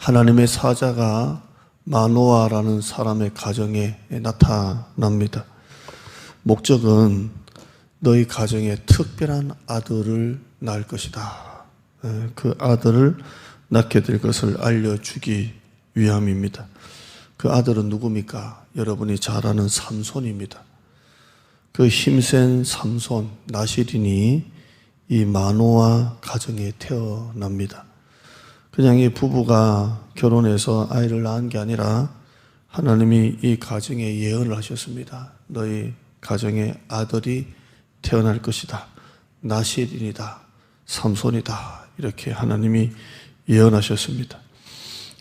하나님의 사자가 마노아라는 사람의 가정에 나타납니다. 목적은 너희 가정에 특별한 아들을 낳을 것이다. 그 아들을 낳게 될 것을 알려주기 위함입니다. 그 아들은 누굽니까? 여러분이 잘 아는 삼손입니다. 그 힘센 삼손 나실인이 이 마노아 가정에 태어납니다. 그냥 이 부부가 결혼해서 아이를 낳은 게 아니라 하나님이 이 가정에 예언을 하셨습니다. 너희 가정에 아들이 태어날 것이다. 나실인이다. 삼손이다. 이렇게 하나님이 예언하셨습니다.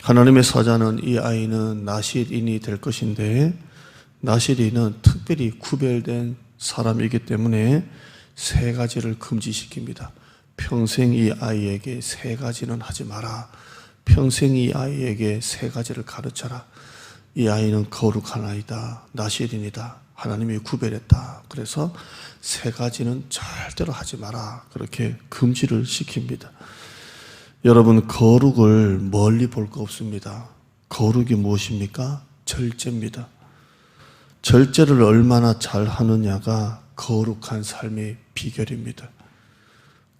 하나님의 사자는 이 아이는 나실인이 될 것인데 나실인은 특별히 구별된 사람이기 때문에 세 가지를 금지시킵니다. 평생 이 아이에게 세 가지는 하지 마라. 평생 이 아이에게 세 가지를 가르쳐라. 이 아이는 거룩한 아이다. 나실인이다. 하나님이 구별했다. 그래서 세 가지는 절대로 하지 마라. 그렇게 금지를 시킵니다. 여러분, 거룩을 멀리 볼 거 없습니다. 거룩이 무엇입니까? 절제입니다. 절제를 얼마나 잘 하느냐가 거룩한 삶의 비결입니다.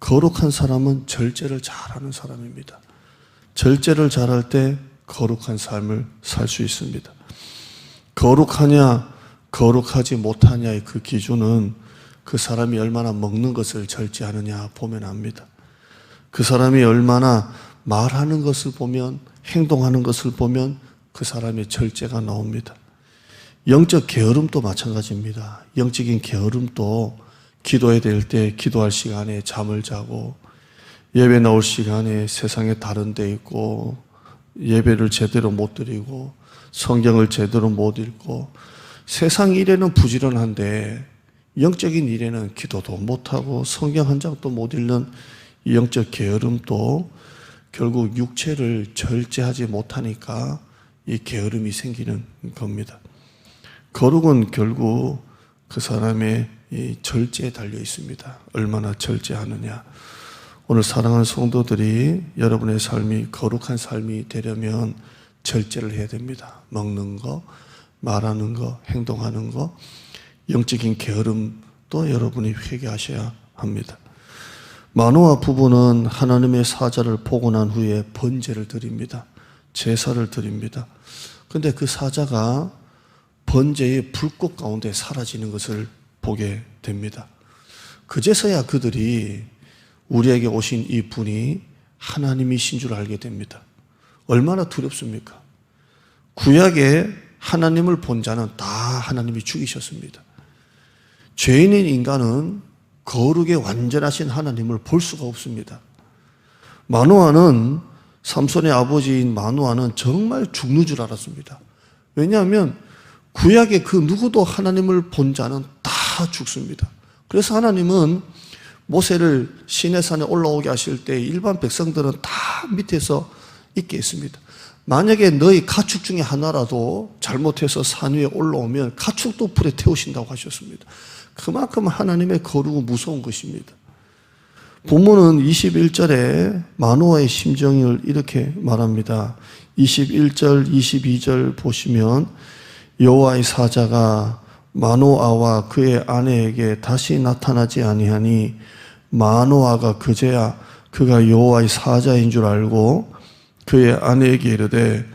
거룩한 사람은 절제를 잘하는 사람입니다. 절제를 잘할 때 거룩한 삶을 살 수 있습니다. 거룩하냐, 거룩하지 못하냐의 그 기준은 그 사람이 얼마나 먹는 것을 절제하느냐 보면 압니다. 그 사람이 얼마나 말하는 것을 보면, 행동하는 것을 보면 그 사람의 절제가 나옵니다. 영적 게으름도 마찬가지입니다. 영적인 게으름도 기도해야 될 때 기도할 시간에 잠을 자고, 예배 나올 시간에 세상에 다른 데 있고, 예배를 제대로 못 드리고, 성경을 제대로 못 읽고, 세상 일에는 부지런한데 영적인 일에는 기도도 못하고 성경 한 장도 못 읽는 이 영적 게으름도 결국 육체를 절제하지 못하니까 이 게으름이 생기는 겁니다. 거룩은 결국 그 사람의 이 절제에 달려 있습니다. 얼마나 절제하느냐. 오늘 사랑하는 성도들이 여러분의 삶이 거룩한 삶이 되려면 절제를 해야 됩니다. 먹는 거, 말하는 거, 행동하는 거, 영적인 게으름도 여러분이 회개하셔야 합니다. 마노아 부부는 하나님의 사자를 보고 난 후에 번제를 드립니다. 제사를 드립니다. 그런데 그 사자가 번제의 불꽃 가운데 사라지는 것을 보게 됩니다. 그제서야 그들이 우리에게 오신 이 분이 하나님이신 줄 알게 됩니다. 얼마나 두렵습니까? 구약에 하나님을 본 자는 다 하나님이 죽이셨습니다. 죄인인 인간은 거룩에 완전하신 하나님을 볼 수가 없습니다. 마노아는, 삼손의 아버지인 마노아는 정말 죽는 줄 알았습니다. 왜냐하면 구약에 그 누구도 하나님을 본 자는 다 죽습니다. 그래서 하나님은 모세를 시내산에 올라오게 하실 때 일반 백성들은 다 밑에서 있게 했습니다. 만약에 너희 가축 중에 하나라도 잘못해서 산 위에 올라오면 가축도 불에 태우신다고 하셨습니다. 그만큼 하나님의 거룩은 무서운 것입니다. 본문은 21절에 마노아의 심정을 이렇게 말합니다. 21절, 22절 보시면 여호와의 사자가 마노아와 그의 아내에게 다시 나타나지 아니하니 마노아가 그제야 그가 여호와의 사자인 줄 알고 그의 아내에게 이르되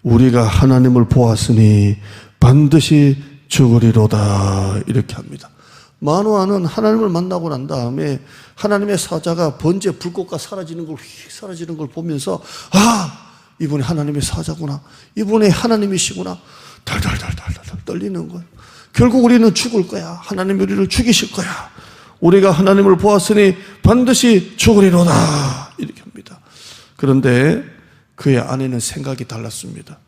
우리가 하나님을 보았으니 반드시 죽으리로다. 이렇게 합니다. 마노아는 하나님을 만나고 난 다음에 하나님의 사자가 번제 불꽃과 사라지는 걸 보면서 이분이 하나님의 사자구나, 이분이 하나님이시구나, 달달달달달 떨리는 거예요. 결국 우리는 죽을 거야. 하나님이 우리를 죽이실 거야. 우리가 하나님을 보았으니 반드시 죽으리로다. 이렇게 합니다. 그런데 그의 아내는 생각이 달랐습니다.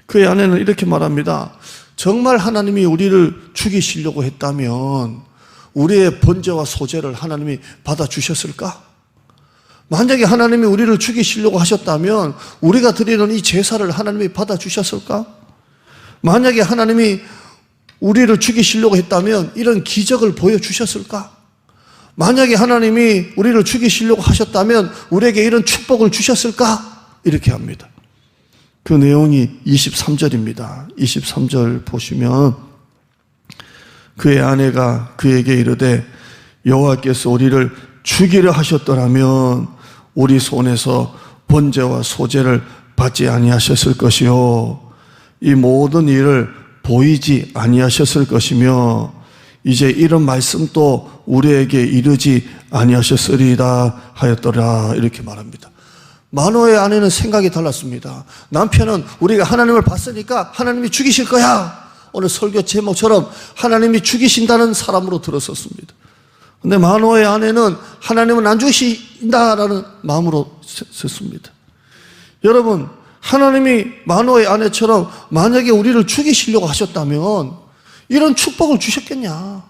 그의 아내는 이렇게 말합니다. 정말 하나님이 우리를 죽이시려고 했다면 우리의 번제와 소제를 하나님이 받아주셨을까? 만약에 하나님이 우리를 죽이시려고 하셨다면 우리가 드리는 이 제사를 하나님이 받아주셨을까? 만약에 하나님이 우리를 죽이시려고 했다면 이런 기적을 보여주셨을까? 만약에 하나님이 우리를 죽이시려고 하셨다면 우리에게 이런 축복을 주셨을까? 이렇게 합니다. 그 내용이 23절입니다. 23절 보시면 그의 아내가 그에게 이르되 여호와께서 우리를 죽이려 하셨더라면 우리 손에서 번제와 소제를 받지 아니하셨을 것이요 이 모든 일을 보이지 아니하셨을 것이며 이제 이런 말씀도 우리에게 이르지 아니하셨으리이다 하였더라 이렇게 말합니다. 마노아의 아내는 생각이 달랐습니다. 남편은 우리가 하나님을 봤으니까 하나님이 죽이실 거야. 오늘 설교 제목처럼 하나님이 죽이신다는 사람으로 들었었습니다. 근데 마노아의 아내는 하나님은 안 죽이신다라는 마음으로 섰습니다. 여러분, 하나님이 마노아의 아내처럼 만약에 우리를 죽이시려고 하셨다면 이런 축복을 주셨겠냐?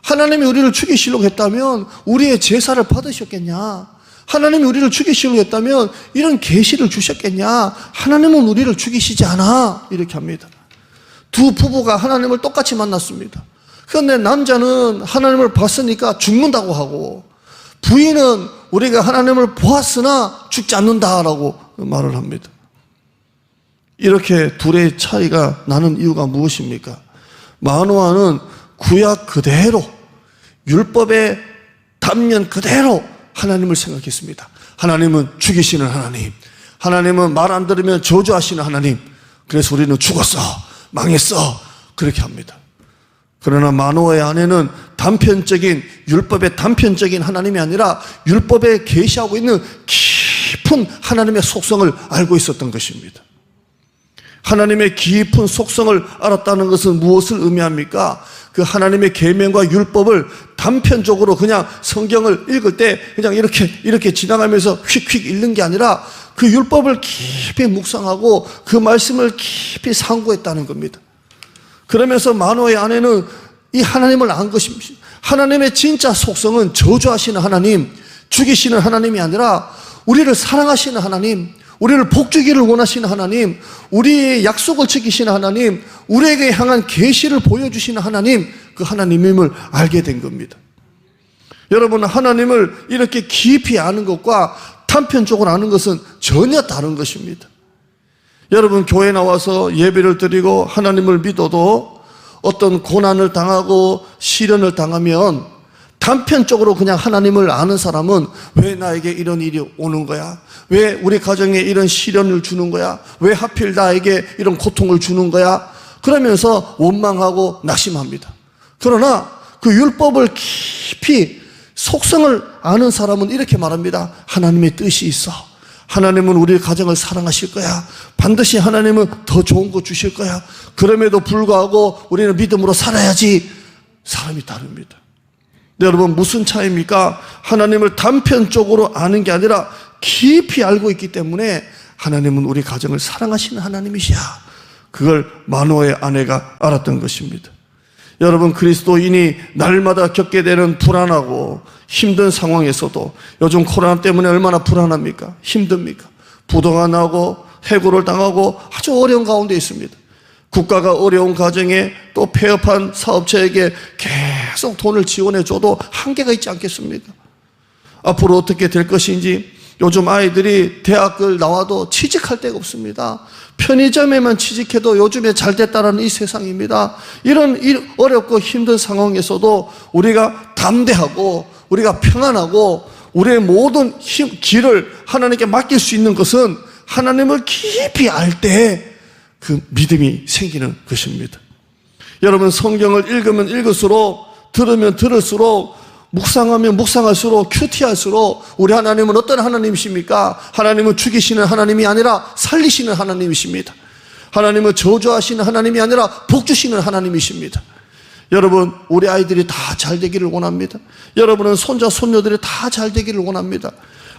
하나님이 우리를 죽이시려고 했다면 우리의 제사를 받으셨겠냐? 하나님이 우리를 죽이시려고 했다면 이런 계시를 주셨겠냐? 하나님은 우리를 죽이시지 않아. 이렇게 합니다. 두 부부가 하나님을 똑같이 만났습니다. 그런데 남자는 하나님을 봤으니까 죽는다고 하고 부인은 우리가 하나님을 보았으나 죽지 않는다라고 말을 합니다. 이렇게 둘의 차이가 나는 이유가 무엇입니까? 마노아는 구약 그대로 율법의 단면 그대로 하나님을 생각했습니다. 하나님은 죽이시는 하나님, 하나님은 말 안 들으면 저주하시는 하나님, 그래서 우리는 죽었어, 망했어 그렇게 합니다. 그러나 마노아의 아내는 단편적인 율법의 단편적인 하나님이 아니라 율법에 계시하고 있는 깊은 하나님의 속성을 알고 있었던 것입니다. 하나님의 깊은 속성을 알았다는 것은 무엇을 의미합니까? 그 하나님의 계명과 율법을 단편적으로 그냥 성경을 읽을 때 그냥 이렇게 지나가면서 휙휙 읽는 게 아니라 그 율법을 깊이 묵상하고 그 말씀을 깊이 상고했다는 겁니다. 그러면서 마노아의 아내는 이 하나님을 안 것입니다. 하나님의 진짜 속성은 저주하시는 하나님, 죽이시는 하나님이 아니라 우리를 사랑하시는 하나님, 우리를 복주기를 원하시는 하나님, 우리의 약속을 지키시는 하나님, 우리에게 향한 계시를 보여주시는 하나님, 그 하나님임을 알게 된 겁니다. 여러분, 하나님을 이렇게 깊이 아는 것과 단편적으로 아는 것은 전혀 다른 것입니다. 여러분, 교회 나와서 예배를 드리고 하나님을 믿어도 어떤 고난을 당하고 시련을 당하면 단편적으로 그냥 하나님을 아는 사람은 왜 나에게 이런 일이 오는 거야? 왜 우리 가정에 이런 시련을 주는 거야? 왜 하필 나에게 이런 고통을 주는 거야? 그러면서 원망하고 낙심합니다. 그러나 그 율법을 깊이 속성을 아는 사람은 이렇게 말합니다. 하나님의 뜻이 있어. 하나님은 우리 가정을 사랑하실 거야. 반드시 하나님은 더 좋은 거 주실 거야. 그럼에도 불구하고 우리는 믿음으로 살아야지. 사람이 다릅니다. 여러분, 무슨 차이입니까? 하나님을 단편적으로 아는 게 아니라 깊이 알고 있기 때문에 하나님은 우리 가정을 사랑하시는 하나님이시야. 그걸 마노아의 아내가 알았던 것입니다. 여러분, 그리스도인이 날마다 겪게 되는 불안하고 힘든 상황에서도 요즘 코로나 때문에 얼마나 불안합니까? 힘듭니까? 부도가 나고 해고를 당하고 아주 어려운 가운데 있습니다. 국가가 어려운 가정에 또 폐업한 사업체에게 계속 돈을 지원해줘도 한계가 있지 않겠습니까? 앞으로 어떻게 될 것인지, 요즘 아이들이 대학을 나와도 취직할 데가 없습니다. 편의점에만 취직해도 요즘에 잘 됐다는 이 세상입니다. 이런 어렵고 힘든 상황에서도 우리가 담대하고 우리가 평안하고 우리의 모든 길을 하나님께 맡길 수 있는 것은 하나님을 깊이 알 때 그 믿음이 생기는 것입니다. 여러분, 성경을 읽으면 읽을수록, 들으면 들을수록, 묵상하면 묵상할수록, 큐티할수록 우리 하나님은 어떤 하나님이십니까? 하나님은 죽이시는 하나님이 아니라 살리시는 하나님이십니다. 하나님은 저주하시는 하나님이 아니라 복주시는 하나님이십니다. 여러분, 우리 아이들이 다 잘 되기를 원합니다. 여러분은 손자, 손녀들이 다 잘 되기를 원합니다.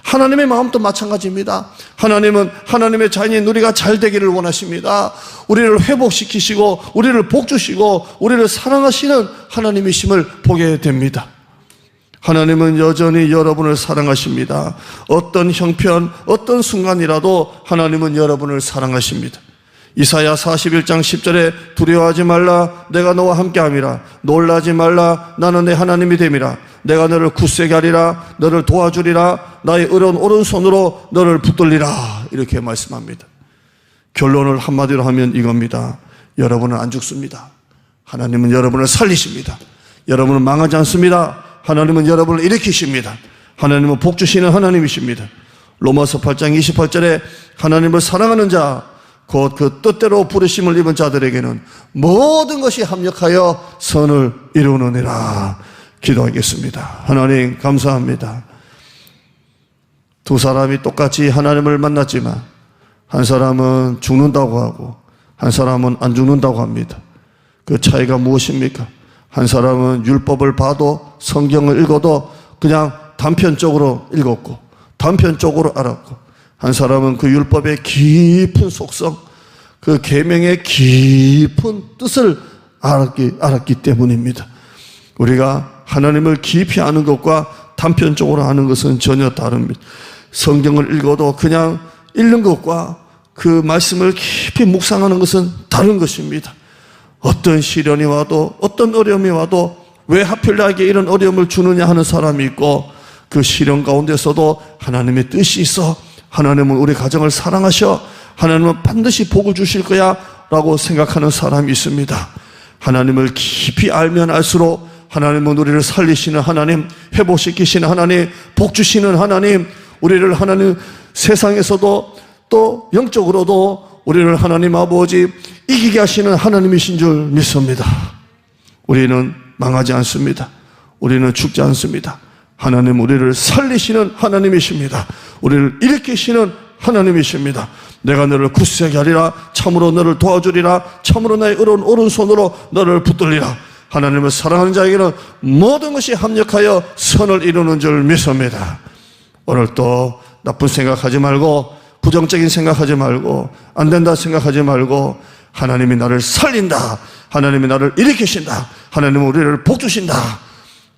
하나님의 마음도 마찬가지입니다. 하나님은 하나님의 자녀인 우리가 잘 되기를 원하십니다. 우리를 회복시키시고 우리를 복주시고 우리를 사랑하시는 하나님이심을 보게 됩니다. 하나님은 여전히 여러분을 사랑하십니다. 어떤 형편, 어떤 순간이라도 하나님은 여러분을 사랑하십니다. 이사야 41장 10절에 두려워하지 말라 내가 너와 함께함이라 놀라지 말라 나는 내 하나님이 됨이라 내가 너를 굳세게 하리라 너를 도와주리라 나의 의로운 오른손으로 너를 붙들리라 이렇게 말씀합니다. 결론을 한마디로 하면 이겁니다. 여러분은 안 죽습니다. 하나님은 여러분을 살리십니다. 여러분은 망하지 않습니다. 하나님은 여러분을 일으키십니다. 하나님은 복 주시는 하나님이십니다. 로마서 8장 28절에 하나님을 사랑하는 자 곧 그 뜻대로 부르심을 입은 자들에게는 모든 것이 합력하여 선을 이루느니라. 기도하겠습니다. 하나님 감사합니다. 두 사람이 똑같이 하나님을 만났지만 한 사람은 죽는다고 하고 한 사람은 안 죽는다고 합니다. 그 차이가 무엇입니까? 한 사람은 율법을 봐도 성경을 읽어도 그냥 단편적으로 읽었고 단편적으로 알았고 한 사람은 그 율법의 깊은 속성, 그 계명의 깊은 뜻을 알았기 때문입니다. 우리가 하나님을 깊이 아는 것과 단편적으로 아는 것은 전혀 다릅니다. 성경을 읽어도 그냥 읽는 것과 그 말씀을 깊이 묵상하는 것은 다른 것입니다. 어떤 시련이 와도 어떤 어려움이 와도 왜 하필 나에게 이런 어려움을 주느냐 하는 사람이 있고 그 시련 가운데서도 하나님의 뜻이 있어 하나님은 우리 가정을 사랑하셔 하나님은 반드시 복을 주실 거야 라고 생각하는 사람이 있습니다. 하나님을 깊이 알면 알수록 하나님은 우리를 살리시는 하나님, 회복시키시는 하나님, 복 주시는 하나님, 우리를 하나님 세상에서도 또 영적으로도 우리를 하나님 아버지 이기게 하시는 하나님이신 줄 믿습니다. 우리는 망하지 않습니다. 우리는 죽지 않습니다. 하나님 우리를 살리시는 하나님이십니다. 우리를 일으키시는 하나님이십니다. 내가 너를 굳세게 하리라 참으로 너를 도와주리라 참으로 나의 의로운 오른손으로 너를 붙들리라. 하나님을 사랑하는 자에게는 모든 것이 합력하여 선을 이루는 줄 믿습니다. 오늘 또 나쁜 생각하지 말고 부정적인 생각하지 말고 안 된다 생각하지 말고 하나님이 나를 살린다, 하나님이 나를 일으키신다, 하나님은 우리를 복 주신다,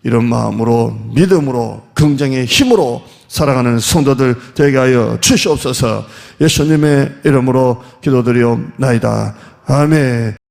이런 마음으로 믿음으로 긍정의 힘으로 살아가는 성도들 되게 하여 주시옵소서. 예수님의 이름으로 기도드리옵나이다. 아멘.